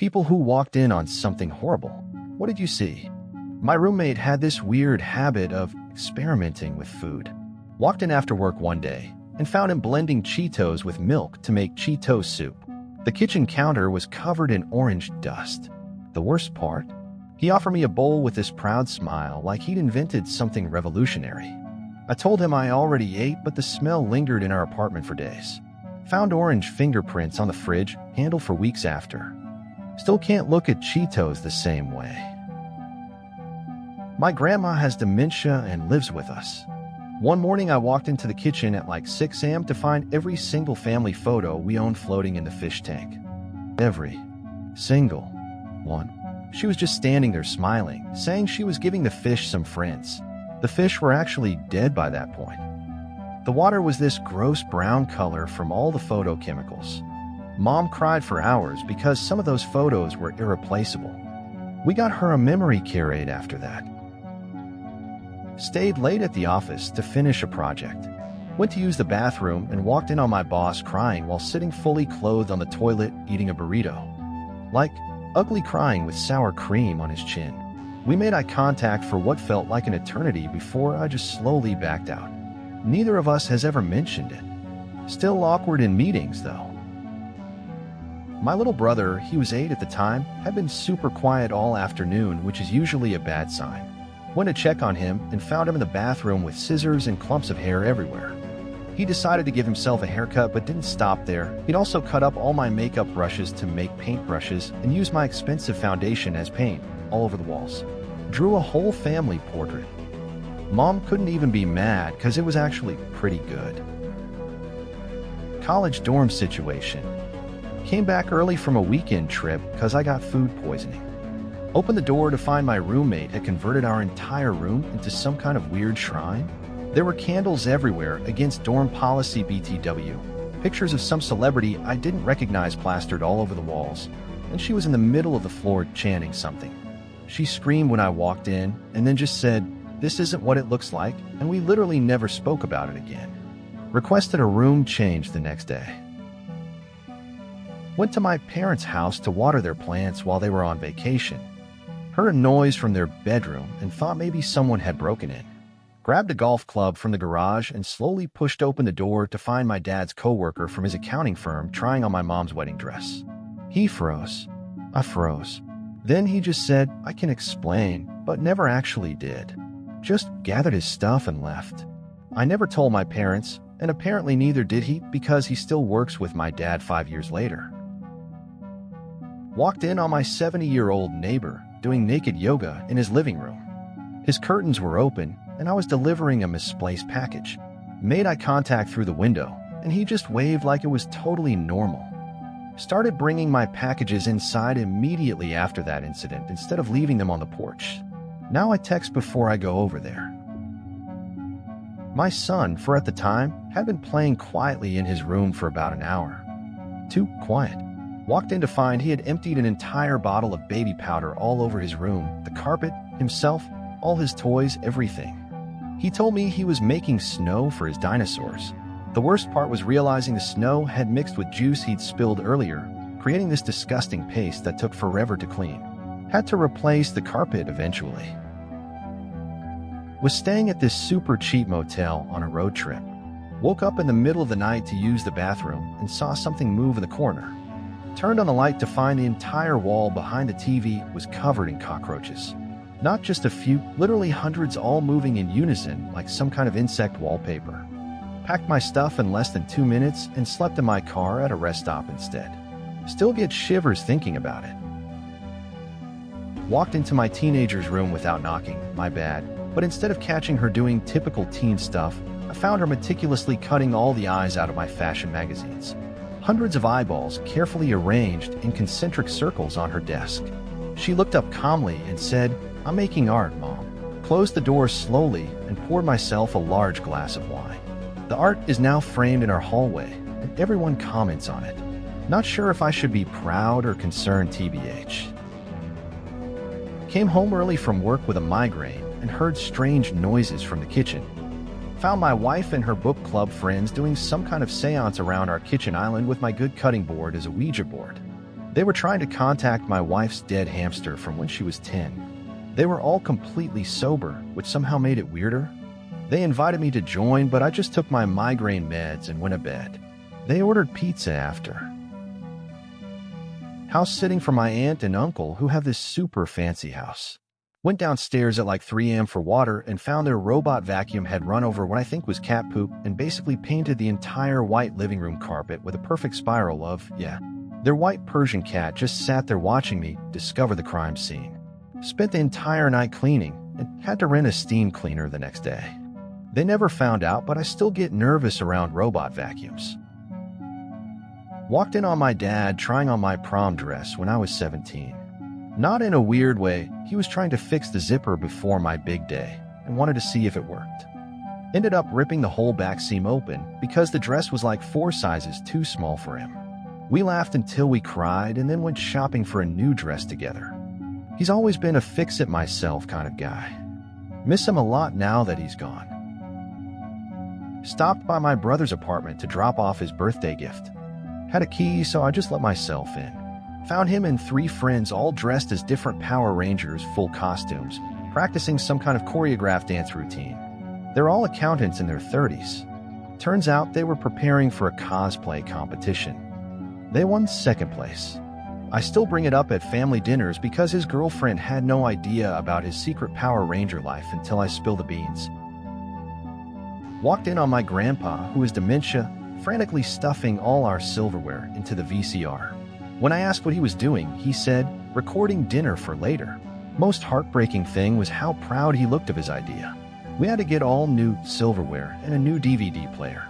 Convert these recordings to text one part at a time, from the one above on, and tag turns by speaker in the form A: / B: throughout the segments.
A: People who walked in on something horrible. What did you see? My roommate had this weird habit of experimenting with food. Walked in after work one day and found him blending Cheetos with milk to make Cheeto soup. The kitchen counter was covered in orange dust. The worst part? He offered me a bowl with this proud smile like he'd invented something revolutionary. I told him I already ate, but the smell lingered in our apartment for days. Found orange fingerprints on the fridge handle for weeks after. Still can't look at Cheetos the same way. My grandma has dementia and lives with us. One morning I walked into the kitchen at like 6 a.m. to find every single family photo we owned floating in the fish tank. Every single one. She was just standing there smiling, saying she was giving the fish some friends. The fish were actually dead by that point. The water was this gross brown color from all the photochemicals. Mom cried for hours because some of those photos were irreplaceable. We got her a memory care aid after that. Stayed late at the office to finish a project. Went to use the bathroom and walked in on my boss crying while sitting fully clothed on the toilet eating a burrito. Like, ugly crying with sour cream on his chin. We made eye contact for what felt like an eternity before I just slowly backed out. Neither of us has ever mentioned it. Still awkward in meetings, though. My little brother, he was 8 at the time, had been super quiet all afternoon, which is usually a bad sign. Went to check on him and found him in the bathroom with scissors and clumps of hair everywhere. He decided to give himself a haircut but didn't stop there. He'd also cut up all my makeup brushes to make paintbrushes and used my expensive foundation as paint all over the walls. Drew a whole family portrait. Mom couldn't even be mad because it was actually pretty good. College dorm situation. Came back early from a weekend trip because I got food poisoning. Opened the door to find my roommate had converted our entire room into some kind of weird shrine. There were candles everywhere against dorm policy BTW. Pictures of some celebrity I didn't recognize plastered all over the walls. And she was in the middle of the floor chanting something. She screamed when I walked in and then just said, "This isn't what it looks like," and we literally never spoke about it again. Requested a room change the next day. Went to my parents' house to water their plants while they were on vacation. Heard a noise from their bedroom and thought maybe someone had broken in. Grabbed a golf club from the garage and slowly pushed open the door to find my dad's coworker from his accounting firm trying on my mom's wedding dress. He froze. I froze. Then he just said, "I can explain," but never actually did. Just gathered his stuff and left. I never told my parents, and apparently neither did he because he still works with my dad 5 years later. Walked in on my 70-year-old neighbor doing naked yoga in his living room. His curtains were open, and I was delivering a misplaced package. Made eye contact through the window, and he just waved like it was totally normal. Started bringing my packages inside immediately after that incident instead of leaving them on the porch. Now I text before I go over there. My son, for at the time, had been playing quietly in his room for about an hour. Too quiet. Walked in to find he had emptied an entire bottle of baby powder all over his room, the carpet, himself, all his toys, everything. He told me he was making snow for his dinosaurs. The worst part was realizing the snow had mixed with juice he'd spilled earlier, creating this disgusting paste that took forever to clean. Had to replace the carpet eventually. Was staying at this super cheap motel on a road trip. Woke up in the middle of the night to use the bathroom and saw something move in the corner. Turned on the light to find the entire wall behind the TV was covered in cockroaches. Not just a few, literally hundreds, all moving in unison like some kind of insect wallpaper. Packed my stuff in less than 2 minutes and slept in my car at a rest stop instead. Still get shivers thinking about it. Walked into my teenager's room without knocking, my bad, but instead of catching her doing typical teen stuff, I found her meticulously cutting all the eyes out of my fashion magazines. Hundreds of eyeballs carefully arranged in concentric circles on her desk. She looked up calmly and said, "I'm making art, Mom." Closed the door slowly and poured myself a large glass of wine. The art is now framed in our hallway, and everyone comments on it. Not sure if I should be proud or concerned, TBH. Came home early from work with a migraine and heard strange noises from the kitchen. Found my wife and her book club friends doing some kind of seance around our kitchen island with my good cutting board as a Ouija board. They were trying to contact my wife's dead hamster from when she was 10. They were all completely sober, which somehow made it weirder. They invited me to join, but I just took my migraine meds and went to bed. They ordered pizza after. House sitting for my aunt and uncle who have this super fancy house. Went downstairs at like 3 a.m. for water and found their robot vacuum had run over what I think was cat poop and basically painted the entire white living room carpet with a perfect spiral of, their white Persian cat just sat there watching me discover the crime scene. Spent the entire night cleaning and had to rent a steam cleaner the next day. They never found out, but I still get nervous around robot vacuums. Walked in on my dad trying on my prom dress when I was 17. Not in a weird way, he was trying to fix the zipper before my big day and wanted to see if it worked. Ended up ripping the whole back seam open because the dress was like 4 sizes too small for him. We laughed until we cried and then went shopping for a new dress together. He's always been a fix-it-myself kind of guy. Miss him a lot now that he's gone. Stopped by my brother's apartment to drop off his birthday gift. Had a key, so I just let myself in. Found him and 3 friends all dressed as different Power Rangers, full costumes, practicing some kind of choreographed dance routine. They're all accountants in their 30s. Turns out they were preparing for a cosplay competition. They won 2nd place. I still bring it up at family dinners because his girlfriend had no idea about his secret Power Ranger life until I spill the beans. Walked in on my grandpa, who has dementia, frantically stuffing all our silverware into the VCR. When I asked what he was doing, he said, recording dinner for later. Most heartbreaking thing was how proud he looked of his idea. We had to get all new silverware and a new DVD player.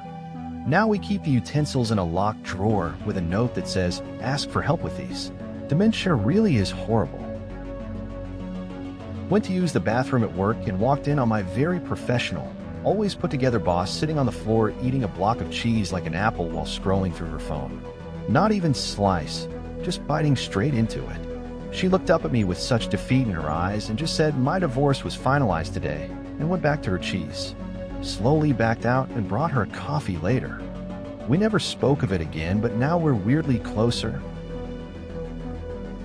A: Now we keep the utensils in a locked drawer with a note that says, ask for help with these. Dementia really is horrible. Went to use the bathroom at work and walked in on my very professional, always put together boss sitting on the floor eating a block of cheese like an apple while scrolling through her phone. Not even slice, just biting straight into it. She looked up at me with such defeat in her eyes and just said my divorce was finalized today and went back to her cheese. Slowly backed out and brought her a coffee later. We never spoke of it again, but now we're weirdly closer.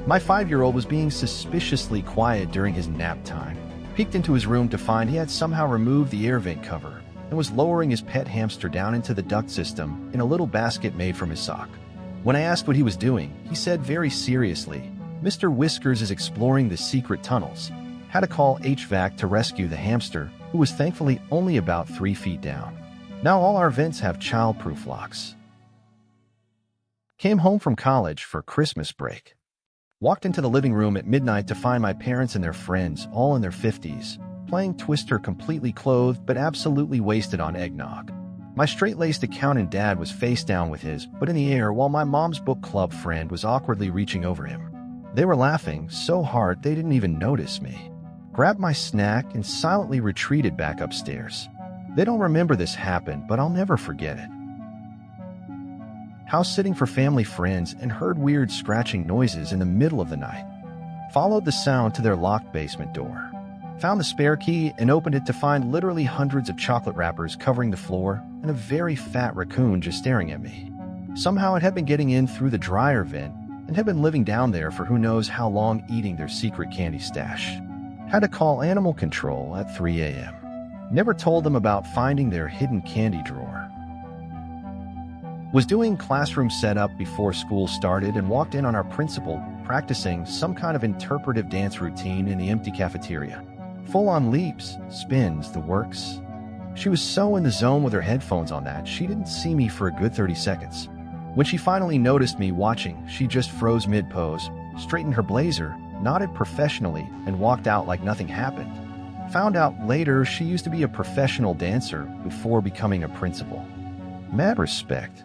A: My 5-year-old was being suspiciously quiet during his nap time. Peeked into his room to find he had somehow removed the air vent cover and was lowering his pet hamster down into the duct system in a little basket made from his sock. When I asked what he was doing, he said very seriously, Mr. Whiskers is exploring the secret tunnels. Had to call HVAC to rescue the hamster, who was thankfully only about 3 feet down. Now all our vents have child-proof locks. Came home from college for Christmas break. Walked into the living room at midnight to find my parents and their friends, all in their 50s, playing Twister completely clothed but absolutely wasted on eggnog. My straight-laced accountant dad was face down with his butt in the air while my mom's book club friend was awkwardly reaching over him. They were laughing so hard they didn't even notice me. Grabbed my snack and silently retreated back upstairs. They don't remember this happened, but I'll never forget it. House sitting for family friends and heard weird scratching noises in the middle of the night. Followed the sound to their locked basement door. Found the spare key and opened it to find literally hundreds of chocolate wrappers covering the floor and a very fat raccoon just staring at me. Somehow it had been getting in through the dryer vent and had been living down there for who knows how long eating their secret candy stash. Had to call animal control at 3 a.m. Never told them about finding their hidden candy drawer. Was doing classroom setup before school started and walked in on our principal practicing some kind of interpretive dance routine in the empty cafeteria. Full-on leaps, spins, the works. She was so in the zone with her headphones on that she didn't see me for a good 30 seconds. When she finally noticed me watching, she just froze mid-pose, straightened her blazer, nodded professionally, and walked out like nothing happened. Found out later she used to be a professional dancer before becoming a principal. Mad respect.